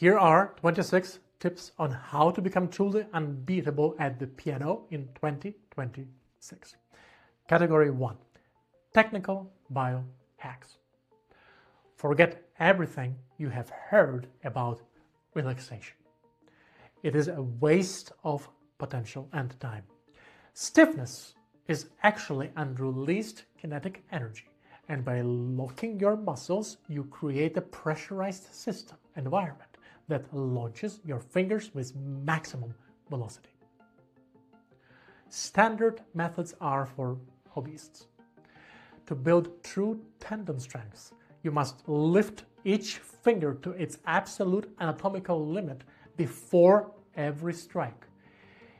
Here are 26 tips on how to become truly unbeatable at the piano in 2026. Category 1. Technical biohacks. Forget everything you have heard about relaxation. It is a waste of potential and time. Stiffness is actually unreleased kinetic energy, and by locking your muscles, you create a pressurized system environment that launches your fingers with maximum velocity. Standard methods are for hobbyists. To build true tendon strength, you must lift each finger to its absolute anatomical limit before every strike.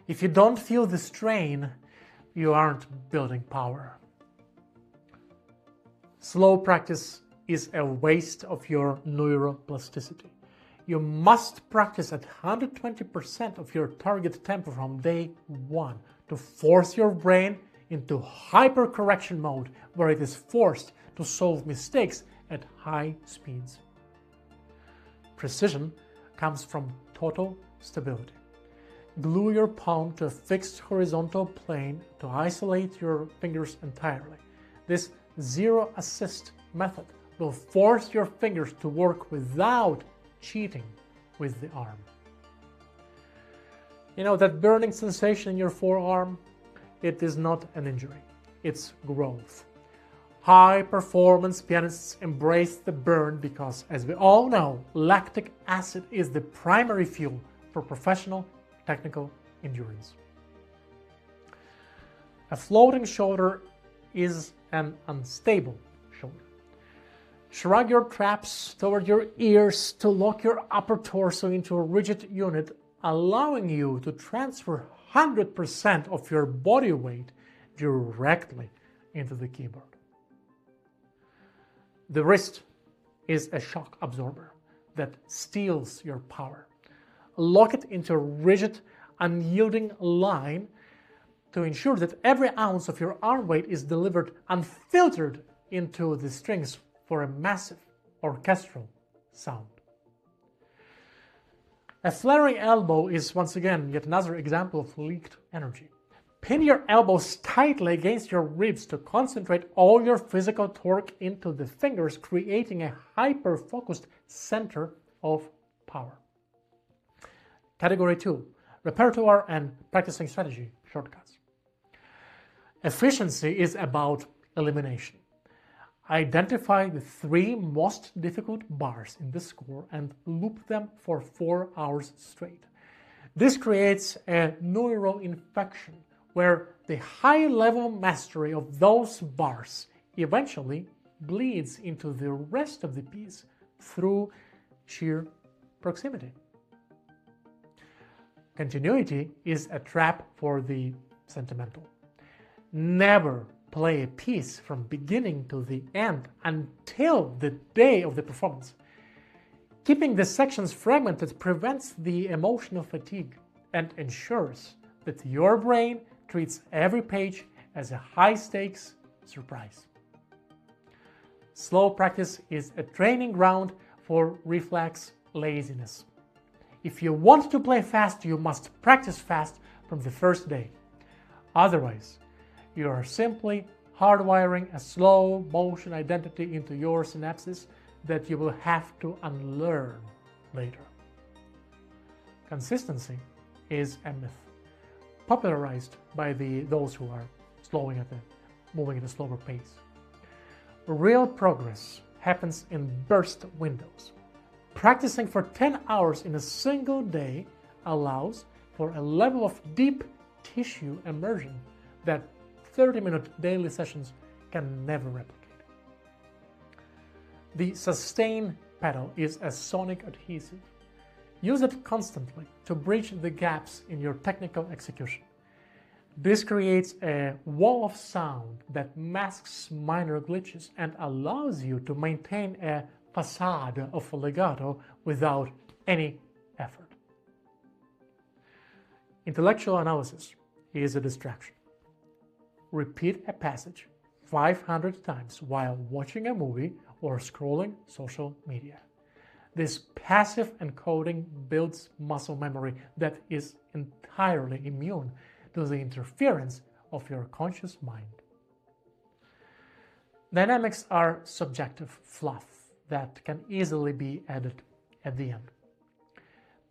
If you don't feel the strain, you aren't building power. Slow practice is a waste of your neuroplasticity. You must practice at 120% of your target tempo from day one to force your brain into hypercorrection mode, where it is forced to solve mistakes at high speeds. Precision comes from total stability. Glue your palm to a fixed horizontal plane to isolate your fingers entirely. This zero assist method will force your fingers to work without cheating with the arm. You know that burning sensation in your forearm? It is not an injury, it's growth. High-performance pianists embrace the burn because, as we all know, lactic acid is the primary fuel for professional technical endurance. A floating shoulder is an unstable shoulder. Shrug your traps toward your ears to lock your upper torso into a rigid unit, allowing you to transfer 100% of your body weight directly into the keyboard. The wrist is a shock absorber that steals your power. Lock it into a rigid, unyielding line to ensure that every ounce of your arm weight is delivered unfiltered into the strings for a massive orchestral sound. A flaring elbow is once again yet another example of leaked energy. Pin your elbows tightly against your ribs to concentrate all your physical torque into the fingers, creating a hyper-focused center of power. Category 2. Repertoire and practicing strategy shortcuts. Efficiency is about elimination. Identify the 3 most difficult bars in the score and loop them for 4 hours straight. This creates a neural infection where the high-level mastery of those bars eventually bleeds into the rest of the piece through sheer proximity. Continuity is a trap for the sentimental. Never play a piece from beginning to the end until the day of the performance. Keeping the sections fragmented prevents the emotional fatigue and ensures that your brain treats every page as a high-stakes surprise. Slow practice is a training ground for reflex laziness. If you want to play fast, you must practice fast from the first day. Otherwise, you are simply hardwiring a slow motion identity into your synapses that you will have to unlearn later. Consistency is a myth, popularized by those who are moving at a slower pace. Real progress happens in burst windows. Practicing for 10 hours in a single day allows for a level of deep tissue immersion that 30-minute daily sessions can never replicate. The sustain pedal is a sonic adhesive. Use it constantly to bridge the gaps in your technical execution. This creates a wall of sound that masks minor glitches and allows you to maintain a facade of legato without any effort. Intellectual analysis is a distraction. Repeat a passage 500 times while watching a movie or scrolling social media. This passive encoding builds muscle memory that is entirely immune to the interference of your conscious mind. Dynamics are subjective fluff that can easily be added at the end.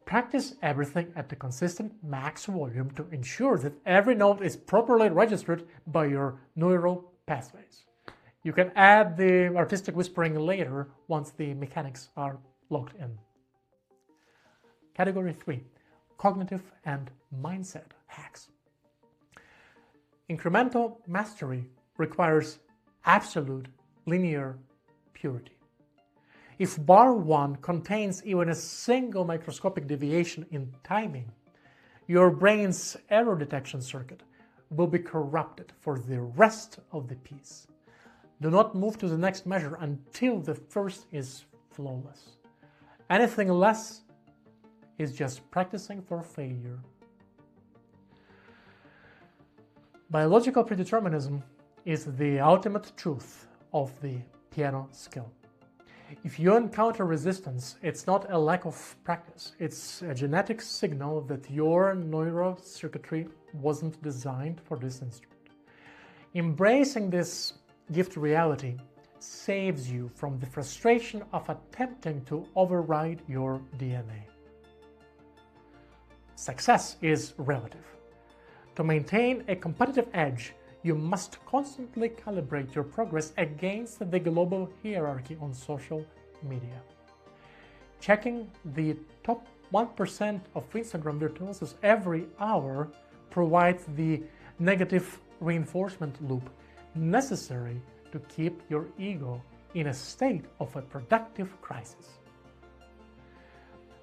Practice everything at the consistent max volume to ensure that every note is properly registered by your neural pathways. You can add the artistic whispering later once the mechanics are locked in. Category 3. Cognitive and mindset hacks. Incremental mastery requires absolute linear purity. If bar 1 contains even a single microscopic deviation in timing, your brain's error detection circuit will be corrupted for the rest of the piece. Do not move to the next measure until the first is flawless. Anything less is just practicing for failure. Biological predeterminism is the ultimate truth of the piano skill. If you encounter resistance, it's not a lack of practice. It's a genetic signal that your neural circuitry wasn't designed for this instrument. Embracing this gift reality saves you from the frustration of attempting to override your DNA. Success is relative. To maintain a competitive edge, you must constantly calibrate your progress against the global hierarchy on social media. Checking the top 1% of Instagram virtuosos every hour provides the negative reinforcement loop necessary to keep your ego in a state of a productive crisis.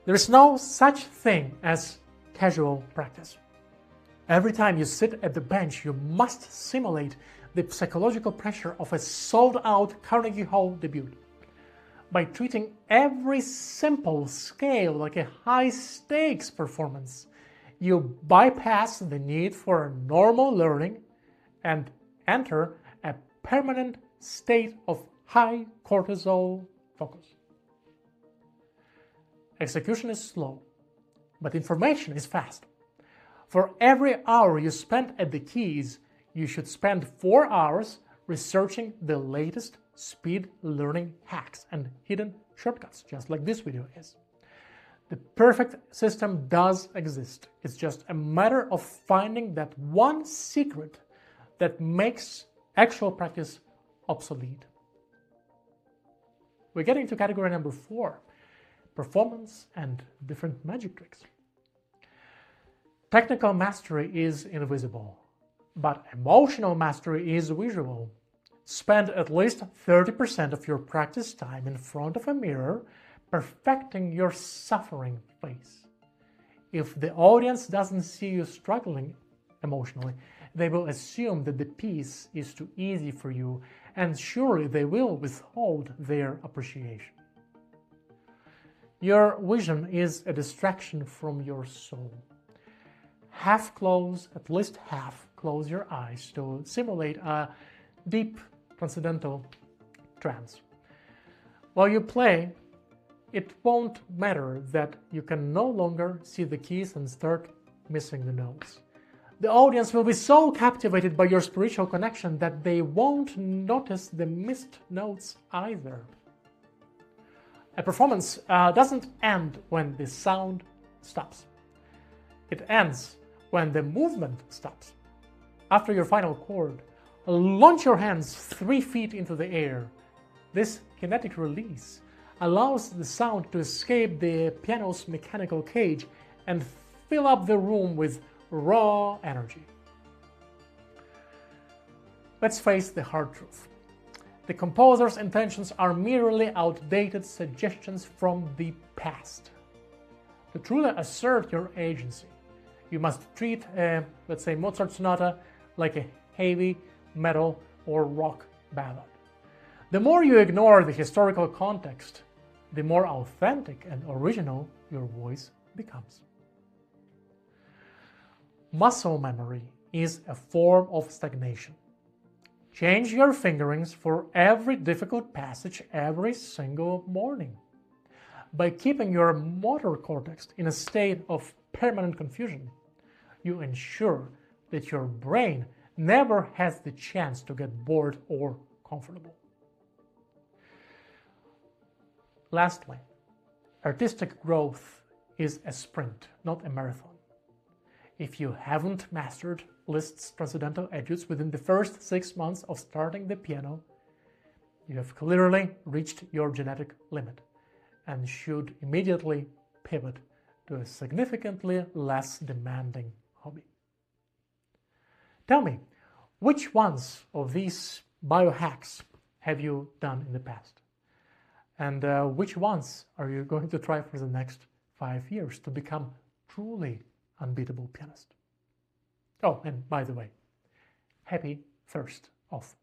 There is no such thing as casual practice. Every time you sit at the bench, you must simulate the psychological pressure of a sold-out Carnegie Hall debut. By treating every simple scale like a high-stakes performance, you bypass the need for normal learning and enter a permanent state of high cortisol focus. Execution is slow, but information is fast. For every hour you spend at the keys, you should spend 4 hours researching the latest speed learning hacks and hidden shortcuts, just like this video is. The perfect system does exist. It's just a matter of finding that one secret that makes actual practice obsolete. We're getting to category number 4, performance and different magic tricks. Technical mastery is invisible, but emotional mastery is visual. Spend at least 30% of your practice time in front of a mirror perfecting your suffering face. If the audience doesn't see you struggling emotionally, they will assume that the piece is too easy for you, and surely they will withhold their appreciation. Your vision is a distraction from your soul. At least half close your eyes to simulate a deep transcendental trance. While you play, it won't matter that you can no longer see the keys and start missing the notes. The audience will be so captivated by your spiritual connection that they won't notice the missed notes either. A performance doesn't end when the sound stops. It ends when the movement stops. After your final chord, launch your hands 3 feet into the air. This kinetic release allows the sound to escape the piano's mechanical cage and fill up the room with raw energy. Let's face the hard truth. The composer's intentions are merely outdated suggestions from the past. To truly assert your agency, you must treat a, let's say, Mozart sonata like a heavy metal or rock ballad. The more you ignore the historical context, the more authentic and original your voice becomes. Muscle memory is a form of stagnation. Change your fingerings for every difficult passage every single morning. By keeping your motor cortex in a state of permanent confusion, you ensure that your brain never has the chance to get bored or comfortable. Lastly, artistic growth is a sprint, not a marathon. If you haven't mastered Liszt's transcendental etudes within the first 6 months of starting the piano, you have clearly reached your genetic limit and should immediately pivot to a significantly less demanding hobby. Tell me, which ones of these biohacks have you done in the past? And which ones are you going to try for the next 5 years to become truly unbeatable pianist? Oh, and by the way, happy 1st of